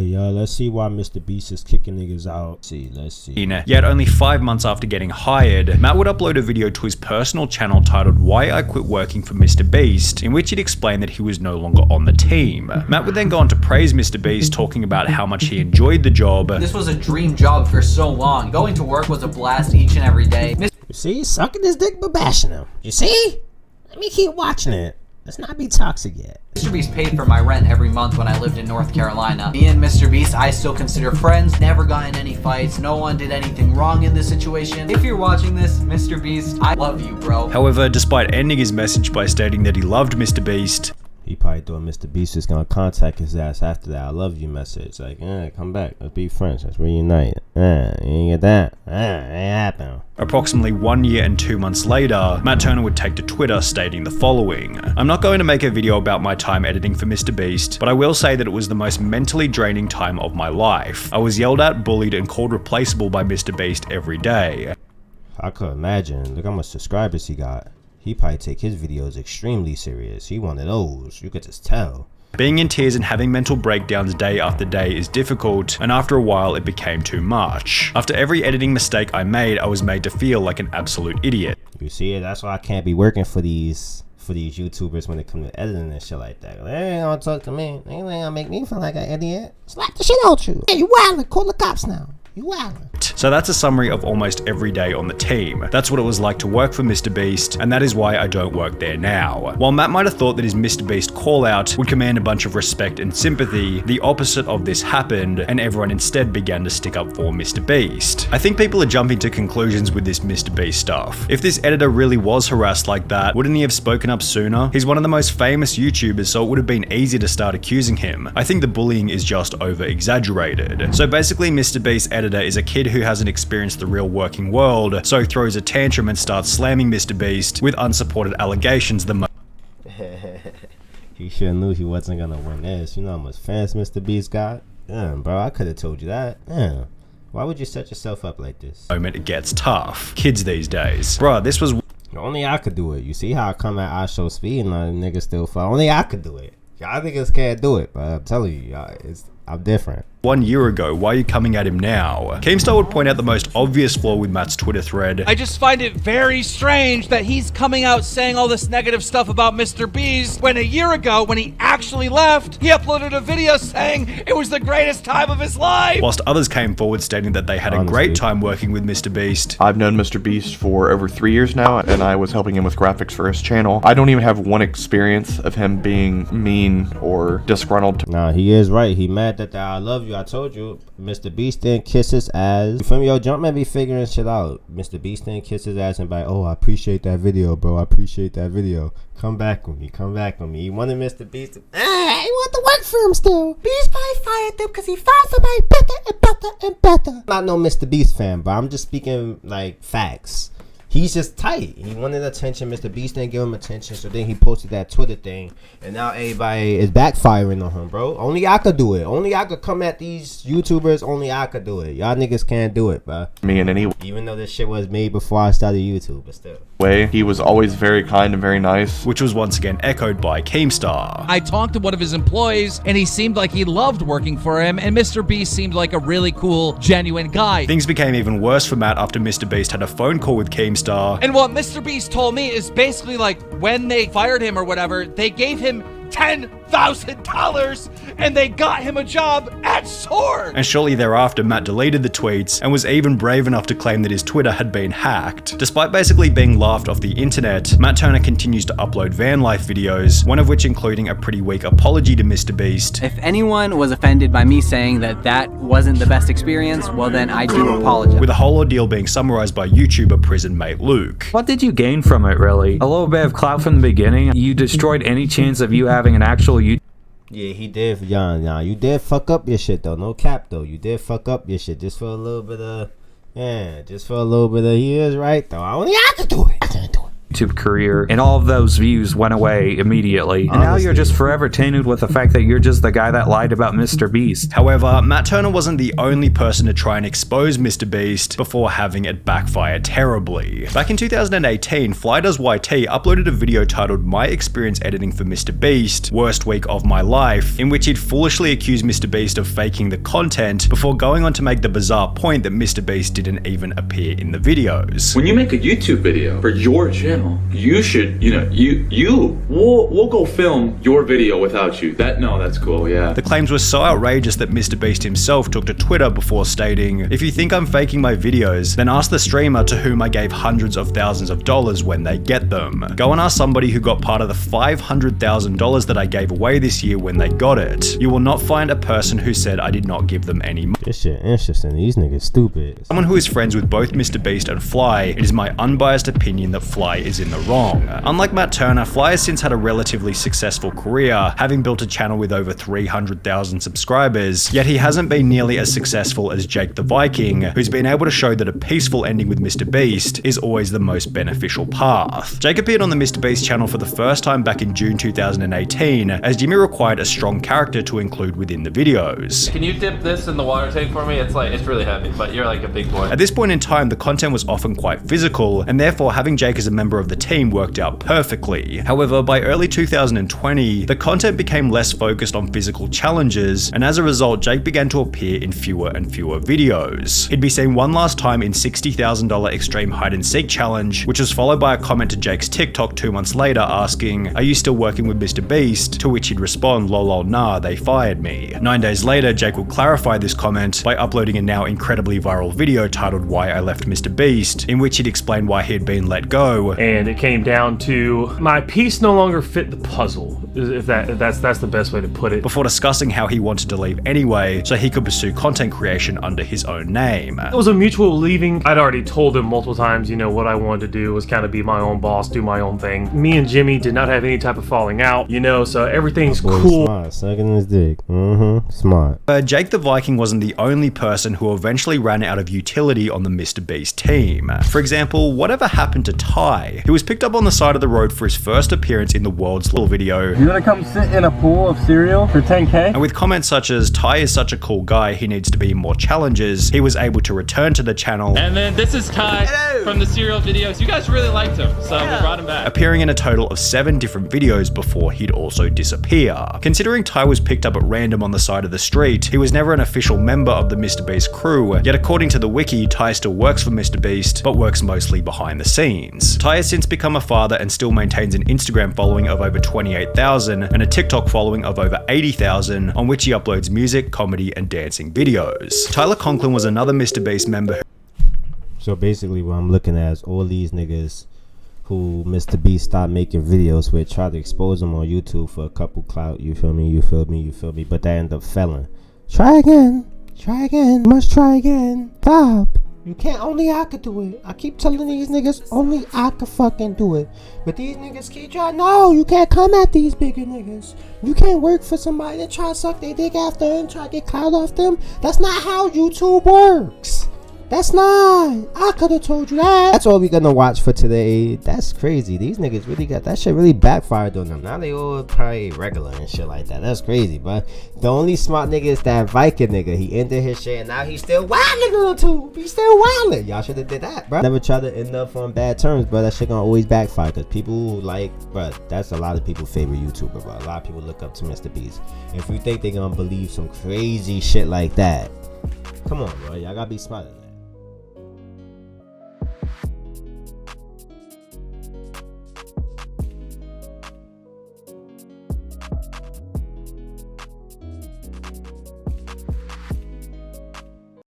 Alright, y'all, let's see why MrBeast is kicking niggas out. Let's see. Yet only 5 months after getting hired, Matt would upload a video to his personal channel titled "Why I Quit Working for MrBeast," in which he'd explained that he was no longer on the team. Matt would then go on to praise MrBeast, talking about how much he enjoyed the job. This was a dream job for so long. Going to work was a blast each and every day. You see, sucking his dick but bashing him. You see? Let me keep watching it. Let's not be toxic yet. MrBeast paid for my rent every month when I lived in North Carolina. Me and MrBeast, I still consider friends. Never got in any fights. No one did anything wrong in this situation. If you're watching this, MrBeast, I love you, bro. However, despite ending his message by stating that he loved MrBeast, he probably thought MrBeast was gonna contact his ass after that "I love you" message. Like, come back, let's be friends, let's reunite. You ain't get that. Ain't happen. Approximately 1 year and 2 months later, Matt Turner would take to Twitter stating the following: "I'm not going to make a video about my time editing for MrBeast, but I will say that it was the most mentally draining time of my life. I was yelled at, bullied, and called replaceable by MrBeast every day." I could imagine. Look how much subscribers he got. He probably take his videos extremely serious. He one of those. You could just tell. Being in tears and having mental breakdowns day after day is difficult, and after a while it became too much. After every editing mistake I made, I was made to feel like an absolute idiot. You see it? That's why I can't be working for these YouTubers when it comes to editing and shit like that. They ain't gonna talk to me. They ain't gonna make me feel like an idiot. Slap the shit out you. Hey, you wildin'. Call the cops now. You wildin'. So that's a summary of almost every day on the team. That's what it was like to work for MrBeast, and that is why I don't work there now. While Matt might have thought that his MrBeast call out would command a bunch of respect and sympathy, the opposite of this happened, and everyone instead began to stick up for MrBeast. I think people are jumping to conclusions with this MrBeast stuff. If this editor really was harassed like that, wouldn't he have spoken up sooner? He's one of the most famous YouTubers, so it would have been easy to start accusing him. I think the bullying is just over-exaggerated. So basically, MrBeast's editor is a kid who hasn't experienced the real working world, so throws a tantrum and starts slamming MrBeast with unsupported allegations. He sure knew he wasn't gonna win this. You know how much fans MrBeast got? Damn, bro, I could have told you that. Damn. Why would you set yourself up like this? Moment it gets tough. Kids these days. Bruh, this was... Only I could do it. You see how I come at I show speed and niggas still fall? Only I could do it. Y'all niggas can't do it, but I'm telling you, I'm different. 1 year ago, why are you coming at him now? Keemstar would point out the most obvious flaw with Matt's Twitter thread. I just find it very strange that he's coming out saying all this negative stuff about MrBeast when a year ago, when he actually left, he uploaded a video saying it was the greatest time of his life. Whilst others came forward stating that they had a great time working with MrBeast. I've known MrBeast for over 3 years now, and I was helping him with graphics for his channel. I don't even have one experience of him being mean or disgruntled. Nah, he is right. He mad that I love you. I told you, MrBeast didn't kiss his ass. You feel me? Yo, Jumpman be figuring shit out. MrBeast didn't kiss his ass and be like, oh, I appreciate that video, bro. I appreciate that video. Come back with me. Come back with me. He wanted MrBeast to... he want to work for him still. Beast probably fired them because he found somebody better and better and better. I'm not no MrBeast fan, but I'm just speaking like facts. He's just tight. He wanted attention. MrBeast didn't give him attention, so then he posted that Twitter thing, and now everybody is backfiring on him, bro. Only I could do it. Only I could come at these YouTubers. Only I could do it. Y'all niggas can't do it, bro. Me in any even though this shit was made before I started YouTube, but still. Way. He was always very kind and very nice. Which was once again echoed by Keemstar. I talked to one of his employees, and he seemed like he loved working for him, and MrBeast seemed like a really cool, genuine guy. Things became even worse for Matt after MrBeast had a phone call with Keemstar. And what MrBeast told me is basically like when they fired him or whatever, they gave him $10,000 and they got him a job at Sword. And shortly thereafter, Matt deleted the tweets and was even brave enough to claim that his Twitter had been hacked. Despite basically being laughed off the internet, Matt Turner continues to upload van life videos, one of which including a pretty weak apology to MrBeast. If anyone was offended by me saying that that wasn't the best experience, well then I do apologize. With the whole ordeal being summarized by YouTuber prison mate Luke. What did you gain from it, really? A little bit of clout from the beginning. You destroyed any chance of you having an actual YouTube. Yeah, he did. Yeah, you did fuck up your shit though. No cap though. You did fuck up your shit just for a little bit of, just for a little bit of. He is right though. Only I could do it. I couldn't do it. YouTube career, and all of those views went away immediately. And now you're just forever tainted with the fact that you're just the guy that lied about MrBeast. However, Matt Turner wasn't the only person to try and expose MrBeast before having it backfire terribly. Back in 2018, FlyDoesYT uploaded a video titled My Experience Editing for MrBeast, Worst Week of My Life, in which he'd foolishly accused MrBeast of faking the content before going on to make the bizarre point that MrBeast didn't even appear in the videos. When you make a YouTube video for your channel, you should, we'll go film your video without you. That's cool, yeah. The claims were so outrageous that MrBeast himself took to Twitter before stating, "If you think I'm faking my videos, then ask the streamer to whom I gave hundreds of thousands of dollars when they get them. Go and ask somebody who got part of the $500,000 that I gave away this year when they got it. You will not find a person who said I did not give them any money." This shit interesting. These niggas stupid. Someone who is friends with both MrBeast and Fly, it is my unbiased opinion that Fly is in the wrong. Unlike Matt Turner, Fly has since had a relatively successful career, having built a channel with over 300,000 subscribers, yet he hasn't been nearly as successful as Jake the Viking, who's been able to show that a peaceful ending with MrBeast is always the most beneficial path. Jake appeared on the MrBeast channel for the first time back in June 2018, as Jimmy required a strong character to include within the videos. Can you dip this in the water tank for me? It's really heavy, but you're like a big boy. At this point in time, the content was often quite physical, and therefore having Jake as a member of the team worked out perfectly. However, by early 2020, the content became less focused on physical challenges, and as a result, Jake began to appear in fewer and fewer videos. He'd be seen one last time in $60,000 Extreme Hide and Seek Challenge, which was followed by a comment to Jake's TikTok 2 months later asking, "Are you still working with MrBeast?" To which he'd respond, "Lol, nah, they fired me." 9 days later, Jake would clarify this comment by uploading a now incredibly viral video titled Why I Left MrBeast, in which he'd explain why he'd been let go. And it came down to my piece no longer fit the puzzle, if that's the best way to put it. Before discussing how he wanted to leave anyway, so he could pursue content creation under his own name. It was a mutual leaving. I'd already told him multiple times, what I wanted to do was kind of be my own boss, do my own thing. Me and Jimmy did not have any type of falling out, so everything's cool. Smart, sucking his dick. Smart. Jake the Viking wasn't the only person who eventually ran out of utility on the MrBeast team. For example, whatever happened to Ty, who was picked up on the side of the road for his first appearance in the World's Little video. You wanna come sit in a pool of cereal for 10K? And with comments such as, "Ty is such a cool guy, he needs to be in more challenges," he was able to return to the channel. And then this is Ty from the cereal videos. You guys really liked him, so we brought him back. Appearing in a total of 7 different videos before he'd also disappear. Considering Ty was picked up at random on the side of the street, he was never an official member of the MrBeast crew, yet according to the wiki, Ty still works for MrBeast, but works mostly behind the scenes. Ty has since become a father and still maintains an Instagram following of over 28,000 and a TikTok following of over 80,000, on which he uploads music, comedy, and dancing videos. Tyler Conklin was another MrBeast member. So basically what I'm looking at is all these niggas who MrBeast stopped making videos with, tried to expose them on YouTube for a couple clout, you feel me, but they end up failing. Try again, must try again, stop. You can't, only I could do it. I keep telling these niggas, only I could fucking do it. But these niggas keep trying, no, you can't come at these bigger niggas. You can't work for somebody that try to suck their dick after and try to get clout off them. That's not how YouTube works. That's not. I could have told you that. That's all we gonna watch for today. That's crazy. These niggas really got that shit really backfired on them. Now they all probably regular and shit like that. That's crazy, but the only smart nigga is that Viking nigga. He ended his shit and now he's still wildin' on YouTube. He's still wildin'. Y'all should have did that, bro. Never try to end up on bad terms, bro. That shit gonna always backfire because people like, bro, that's a lot of people's favorite YouTuber, bro. A lot of people look up to MrBeast. If you think they gonna believe some crazy shit like that, come on, bro. Y'all gotta be smarter.